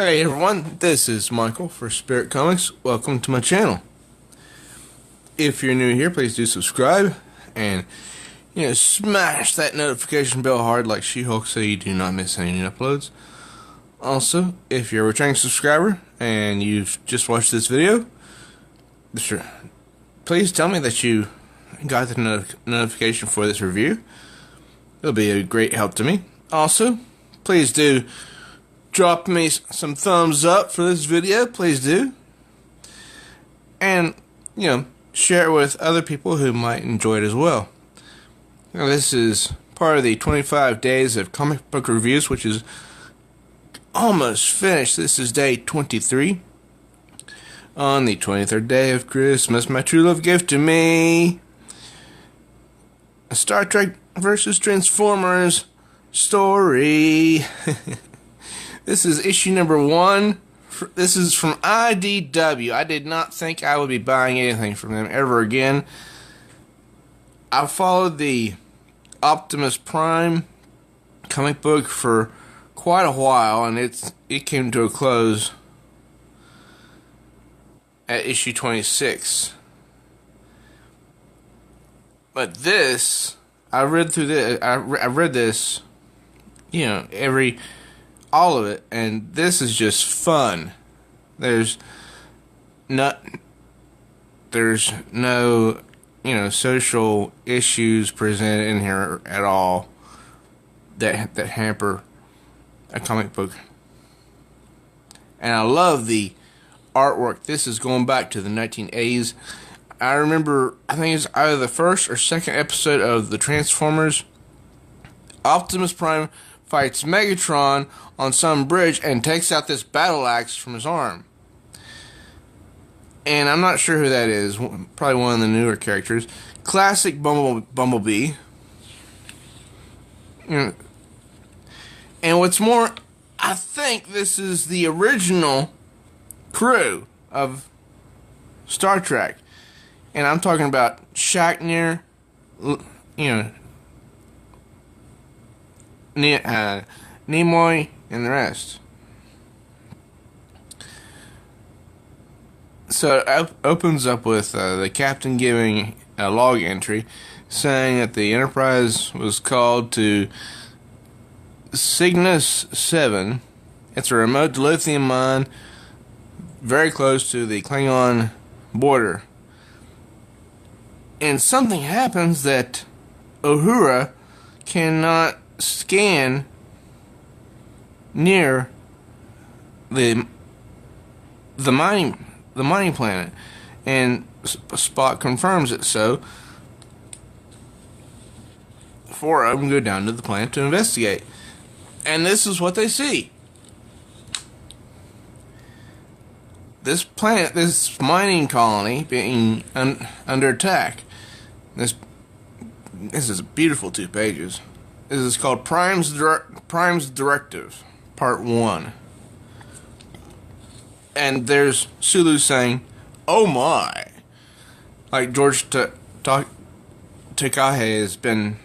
Hey everyone, this is Michael for Spirit Comics. Welcome to my channel. If you're new here, please do subscribe and smash that notification bell hard like She-Hulk so you do not miss any new uploads. Also, if you're a returning subscriber and you've just watched this video, please tell me that you got the notification for this review. It'll be a great help to me. Also, please do drop me some thumbs up for this video, please do. And, share it with other people who might enjoy it as well. Now, this is part of the 25 days of comic book reviews, which is almost finished. This is day 23. On the 23rd day of Christmas, my true love gave to me a Star Trek versus Transformers story. This is issue number 1. This is from IDW. I did not think I would be buying anything from them ever again. I followed the Optimus Prime comic book for quite a while, and it came to a close at issue 26. But this, I read through this. I read this, all of it, and this is just fun. There's no social issues presented in here at all that hamper a comic book. And I love the artwork. This is going back to the 1980s. I remember, I think it's either the first or second episode of the Transformers. Optimus Prime fights Megatron on some bridge and takes out this battle axe from his arm. And I'm not sure who that is. Probably one of the newer characters. Classic Bumblebee. And what's more, I think this is the original crew of Star Trek. And I'm talking about Shatner, Nimoy, and the rest. So it opens up with the captain giving a log entry saying that the Enterprise was called to Cygnus 7. It's a remote lithium mine very close to the Klingon border. And something happens that Uhura cannot scan near the mining planet, and Spock confirms it. So 4 of them go down to the planet to investigate, and this is what they see. This planet, this mining colony, being under attack. This is a beautiful 2 pages. This is called Prime's Directive, Part 1. And there's Sulu saying, "Oh my," like George Takei has become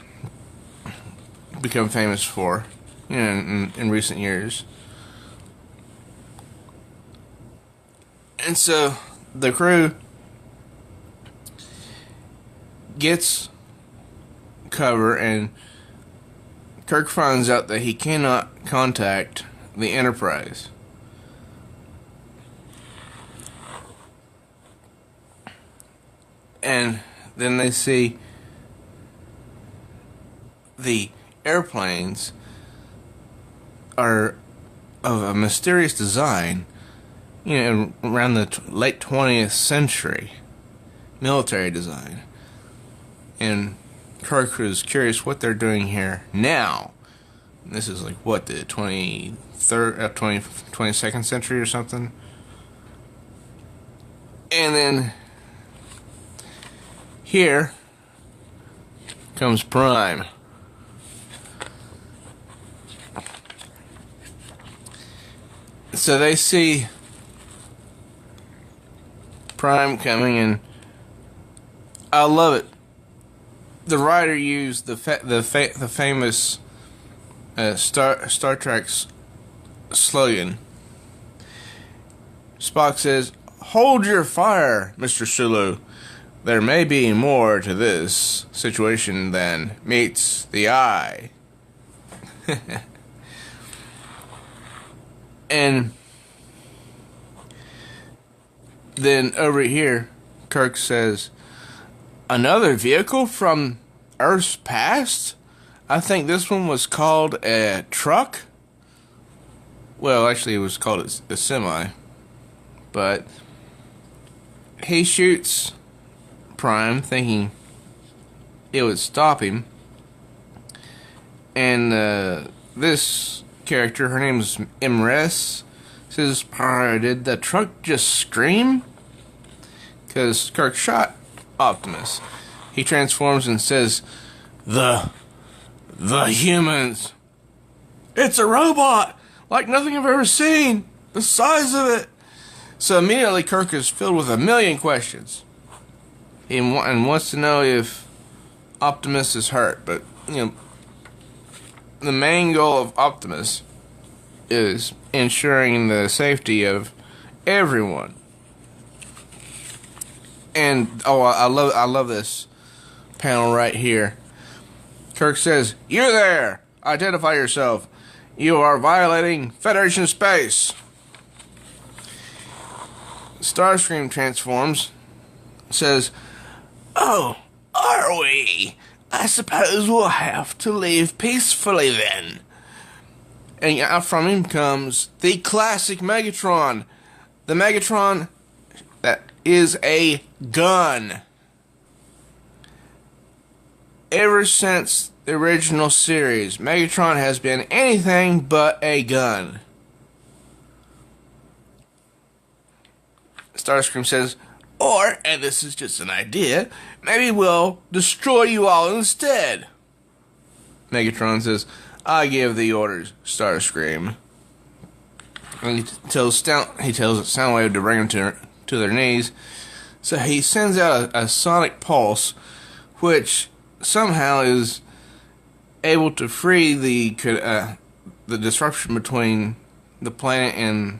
famous for, in recent years. And so the crew gets cover, and Kirk finds out that he cannot contact the Enterprise. And then they see the airplanes are of a mysterious design, around the late 20th century, military design. And Kirk is curious what they're doing here now. This is like, what, the 22nd century or something? And then here comes Prime. So they see Prime coming, and I love it. The writer used the famous Star Trek's slogan, Spock says, "Hold your fire, Mr. Sulu. There may be more to this situation than meets the eye." And then over here, Kirk says, "Another vehicle from Earth's past? I think this one was called a truck." Well, actually, it was called a semi. But he shoots Prime, thinking it would stop him. And this character, her name is Imres, says, "Did the truck just scream?" Because Kirk shot Optimus. He transforms and says, The humans. It's a robot, like nothing I've ever seen. The size of it." So immediately Kirk is filled with a million questions. And wants to know if Optimus is hurt. But, the main goal of Optimus is ensuring the safety of everyone. And I love this panel right here. Kirk says, "You there! Identify yourself. You are violating Federation space." Starscream transforms, says, "Oh, are we? I suppose we'll have to leave peacefully then." And out from him comes the classic Megatron. The Megatron that is a gun. Ever since the original series, Megatron has been anything but a gun. Starscream says, "Or, and this is just an idea, maybe we'll destroy you all instead." Megatron says, "I give the orders, Starscream." And he tells Soundwave to bring them to their knees. So he sends out a sonic pulse, which somehow is able to free the disruption between the planet and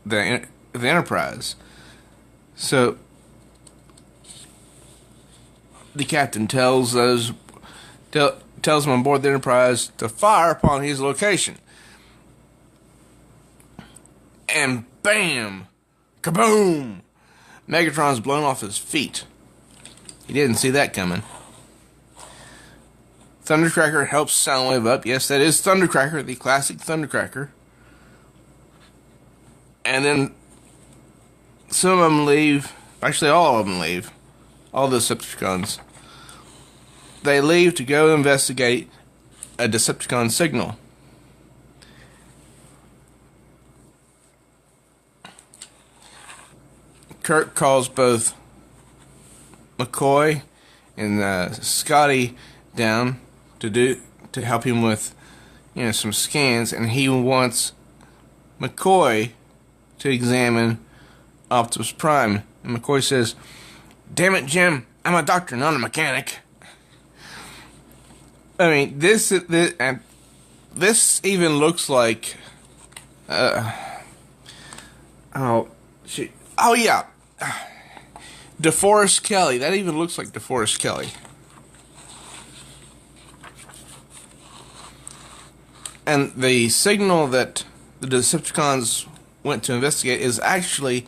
the Enterprise. So the captain tells them on board the Enterprise to fire upon his location. And bam! Kaboom! Megatron's blown off his feet. He didn't see that coming. Thundercracker helps Soundwave up. Yes, that is Thundercracker, the classic Thundercracker. And then some of them leave. Actually, all of them leave. All the Decepticons. They leave to go investigate a Decepticon signal. Kirk calls both McCoy and Scotty down to help him with some scans, and he wants McCoy to examine Optimus Prime. And McCoy says, "Damn it, Jim, I'm a doctor, not a mechanic." I mean, this even looks like DeForest Kelley. That even looks like DeForest Kelley. And the signal that the Decepticons went to investigate is actually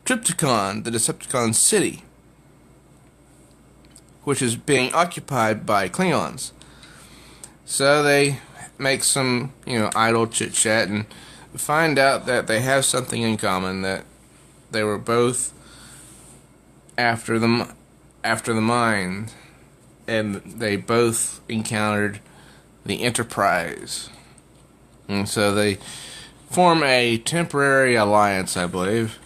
Trypticon, the Decepticon city, which is being occupied by Klingons. So they make some, idle chit-chat and find out that they have something in common, that they were both after the mine, and they both encountered the Enterprise. And so they form a temporary alliance, I believe.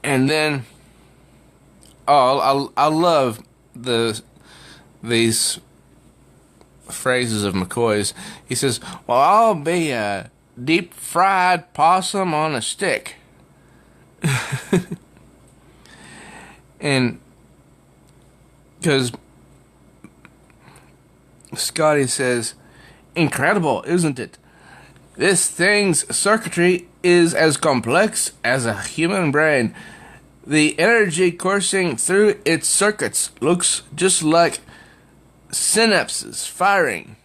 And then, I love these phrases of McCoy's. He says, "Well, I'll be a deep-fried possum on a stick." And because Scotty says, "Incredible, isn't it? This thing's circuitry is as complex as a human brain. The energy coursing through its circuits looks just like synapses firing.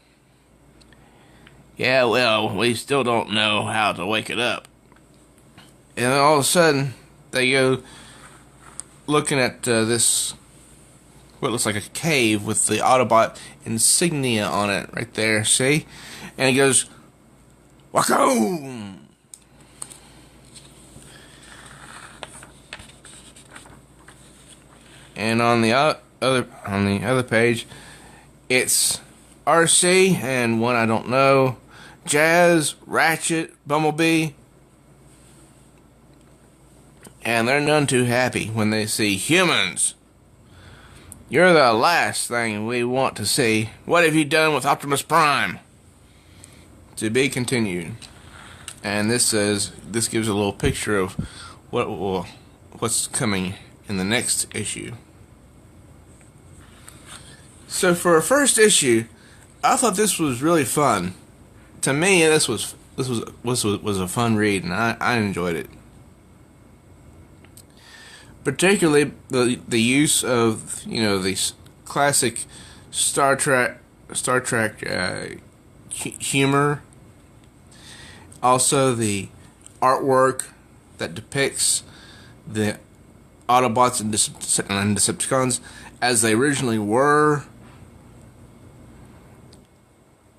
Yeah, well, we still don't know how to wake it up. And then all of a sudden, they go looking at this, what looks like a cave with the Autobot insignia on it right there, see? And he goes, Wacom! And on the other page, it's RC and one I don't know, Jazz, Ratchet, Bumblebee, and they're none too happy when they see humans. You're the last thing we want to see. What have you done with Optimus Prime? To be continued. And this gives a little picture of what's coming in the next issue. So for a first issue, I thought this was really fun. To me, this was a fun read, and I enjoyed it. Particularly the use of the classic Star Trek humor. Also the artwork that depicts the Autobots and Decepticons as they originally were.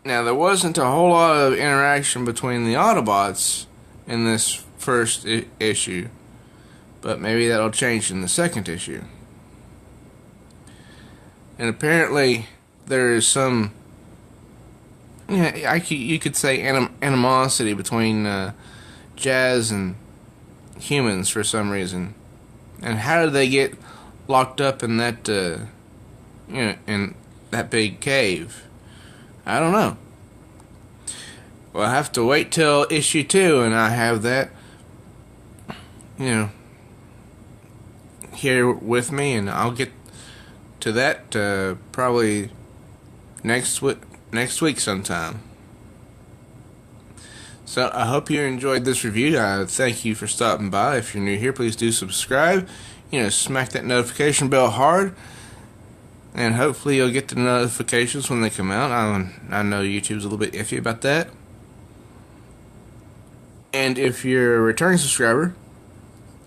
Now, there wasn't a whole lot of interaction between the Autobots in this first issue, but maybe that'll change in the second issue. And apparently there is some, you could say animosity between Jazz and humans for some reason. And how did they get locked up in that, in that big cave? I don't know. Well, I have to wait till issue 2, and I have that, here with me, and I'll get to that probably next week sometime. So I hope you enjoyed this review. Thank you for stopping by. If you're new here, please do subscribe. Smack that notification bell hard, and hopefully you'll get the notifications when they come out. I know YouTube's a little bit iffy about that. And if you're a returning subscriber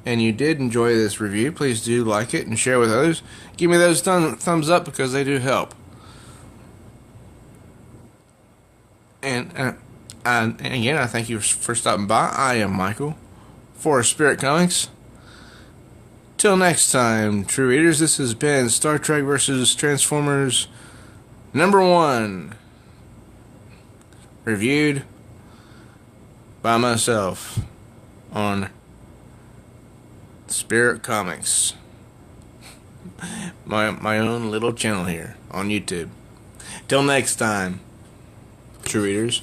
and you did enjoy this review, please do like it and share with others. Give me those thumbs up because they do help. And again, I thank you for stopping by. I am Michael for Spirit Comics. Till next time, true readers, this has been Star Trek vs. Transformers #1, reviewed by myself on Spirit Comics, my own little channel here on YouTube. Till next time, true readers.